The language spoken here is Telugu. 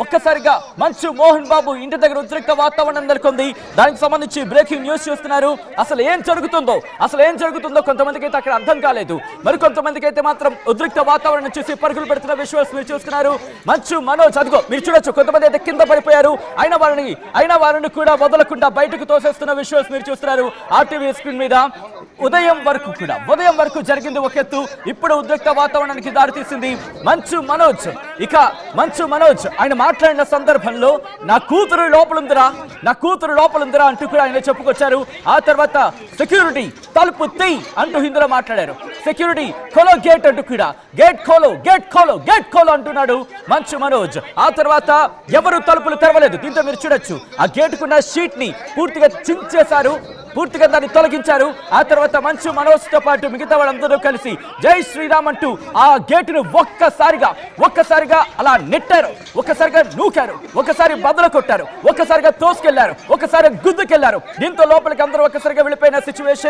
ఒక్కసారిగా మంచు మోహన్ బాబు ఇంటి దగ్గర ఉద్రిక్త వాతావరణం నెలకొంది. దానికి సంబంధించి బ్రేకింగ్ న్యూస్ చూస్తున్నారు. అసలు ఏం జరుగుతుందో కొంతమందికి అయితే అక్కడ అర్థం కాలేదు. మరికొంతమందికి అయితే మాత్రం ఉద్రిక్త వాతావరణం చూసి పరుగులు పెడుతున్న విజువల్స్ మీరు చూస్తున్నారు. మంచు మనోజ్ అదిగో మీరు చూడొచ్చు, కొంతమంది అయితే కింద పడిపోయారు. అయిన వారిని కూడా వదలకుండా బయటకు తోసేస్తున్న విజువల్స్ మీరు చూస్తున్నారు ఆర్టీవీ స్క్రీన్ మీద. ఉదయం వరకు జరిగింది ఒక ఎత్తు, ఇప్పుడు ఉద్రిక్త వాతావరణానికి దారితీసింది. మంచు మనోజ్ ఆయన మాట్లాడిన సందర్భంలో నా కూతురు లోపలుందిరా అంటూ కూడా ఆయన చెప్పుకొచ్చారు. ఆ తర్వాత సెక్యూరిటీ తలుపు తెయ్ అంటూ హిందీలో మాట్లాడారు. సెక్యూరిటీ ఖోలో గేట్ అంటూ కూడా గేట్ ఖోలో అంటున్నాడు మంచు మనోజ్. ఆ తర్వాత ఎవరు తలుపులు తెరవలేదు. దీంతో మీరు చూడొచ్చు ఆ గేటుకున్న షీట్ ని పూర్తిగా చించేశారు, పూర్తిగా దాన్ని తొలగించారు. ఆ తర్వాత మంచు మనోజ్ తో పాటు మిగతా వాళ్ళందరూ కలిసి జై శ్రీరామ్ అంటూ ఆ గేటును ఒక్కసారిగా అలా నెట్టారు, ఒక్కసారిగా నూకారు, ఒకసారి బదులు కొట్టారు, ఒక్కసారిగా తోసుకెళ్లారు, ఒకసారి గుద్దుకెళ్లారు. దీంతో లోపలికి అందరూ ఒక్కసారిగా వెళ్ళిపోయిన సిచ్యువేషన్.